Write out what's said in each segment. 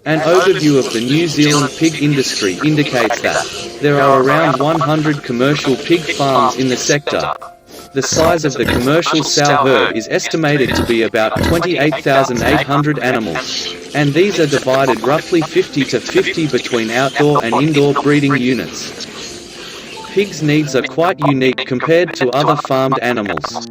An overview of the New Zealand pig industry indicates that there are around 100 commercial pig farms in the sector. The size of the commercial sow herd is estimated to be about 28,800 animals, and these are divided roughly 50-50 between outdoor and indoor breeding units. Pigs' needs are quite unique compared to other farmed animals.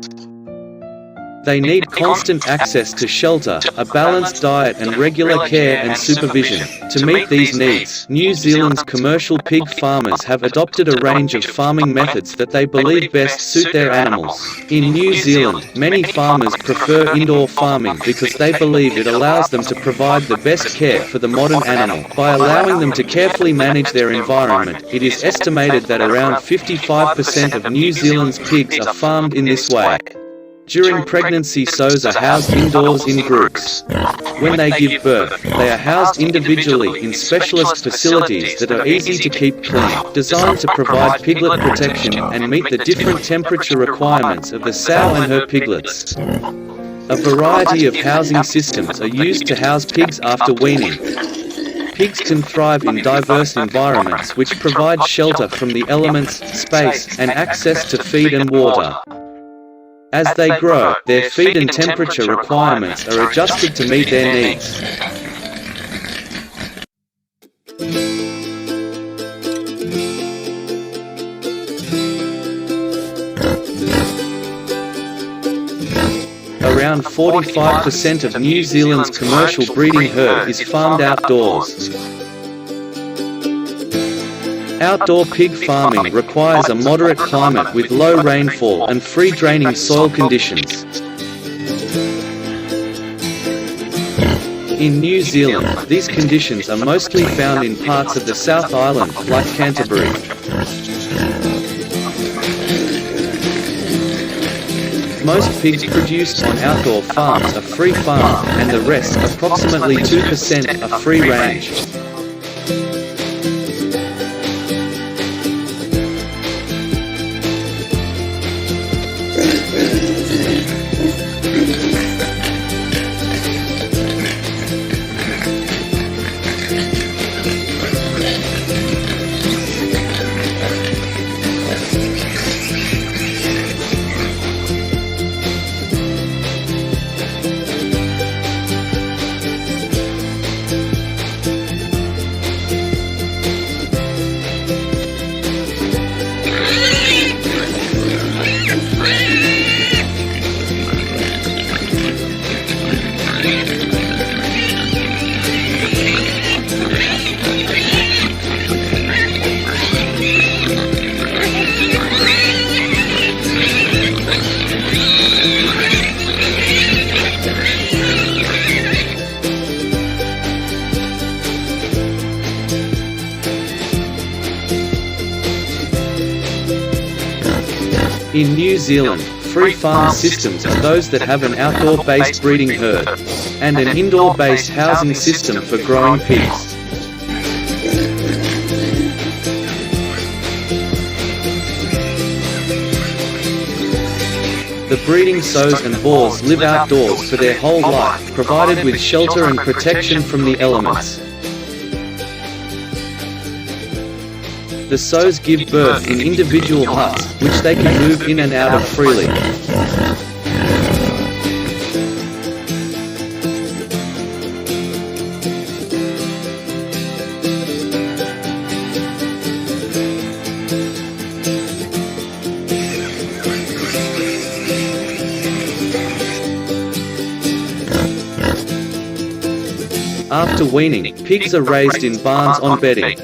They need constant access to shelter, a balanced diet and regular care and supervision. To meet these needs, New Zealand's commercial pig farmers have adopted a range of farming methods that they believe best suit their animals. In New Zealand, many farmers prefer indoor farming because they believe it allows them to provide the best care for the modern animal. By allowing them to carefully manage their environment, it is estimated that around 55% of New Zealand's pigs are farmed in this way. During pregnancy, sows are housed indoors in groups. When they give birth, they are housed individually in specialist facilities that are easy to keep clean, designed to provide piglet protection and meet the different temperature requirements of the sow and her piglets. A variety of housing systems are used to house pigs after weaning. Pigs can thrive in diverse environments which provide shelter from the elements, space, and access to feed and water. As they grow, their feed and temperature requirements are adjusted to meet their needs. Around 45% of New Zealand's commercial breeding herd is farmed outdoors. Outdoor pig farming requires a moderate climate with low rainfall and free-draining soil conditions. In New Zealand, these conditions are mostly found in parts of the South Island, like Canterbury. Most pigs produced on outdoor farms are free-farmed, and the rest, approximately 2%, are free-range. In New Zealand, free-farm systems are those that have an outdoor-based breeding herd, and an indoor-based housing system for growing pigs. The breeding sows and boars live outdoors for their whole life, provided with shelter and protection from the elements. The sows give birth in individual huts, which they can move in and out of freely. After weaning, pigs are raised in barns on bedding.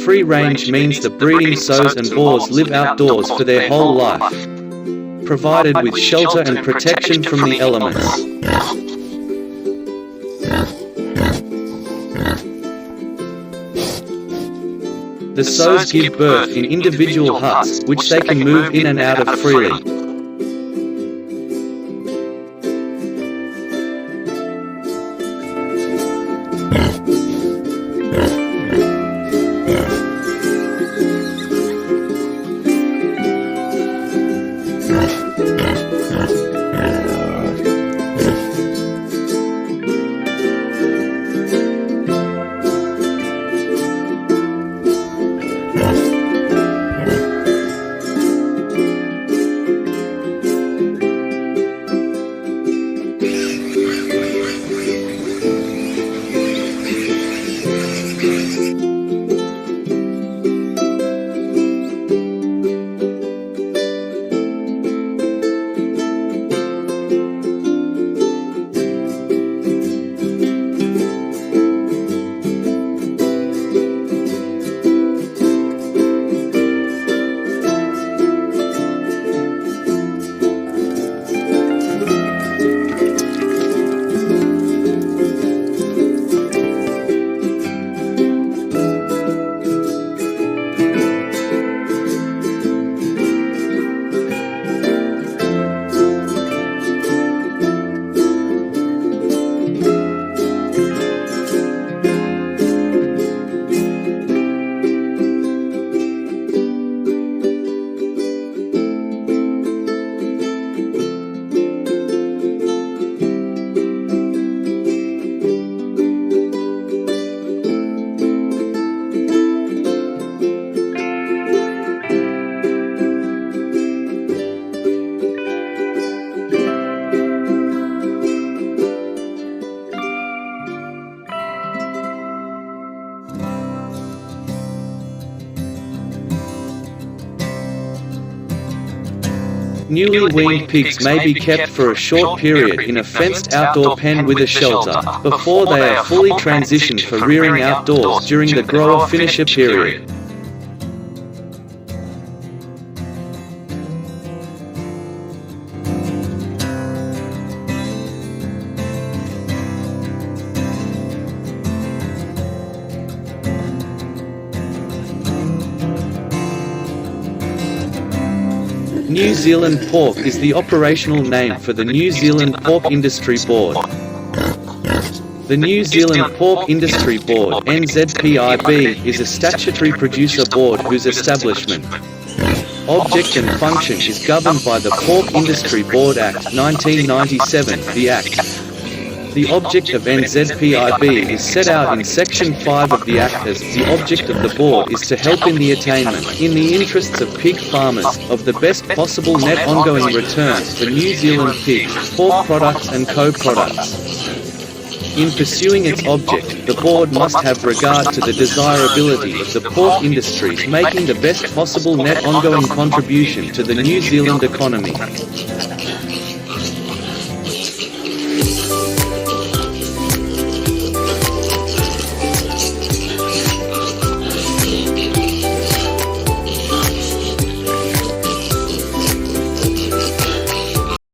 Free range means the breeding sows and boars live outdoors for their whole life, provided with shelter and protection from the elements. The sows give birth in individual huts, which they can move in and out of freely. Newly weaned pigs may be kept for a short period in a fenced outdoor pen with a shelter, before they are fully transitioned for rearing outdoors during the grower-finisher period. New Zealand pork is the operational name for the New Zealand Pork Industry Board. The New Zealand Pork Industry Board (NZPIB) is a statutory producer board whose establishment, object and function is governed by the Pork Industry Board Act 1997. The Act. The object of NZPIB is set out in Section 5 of the Act as the object of the board is to help in the attainment, in the interests of pig farmers, of the best possible net ongoing returns for New Zealand pig, pork products and co-products. In pursuing its object, the board must have regard to the desirability of the pork industries making the best possible net ongoing contribution to the New Zealand economy.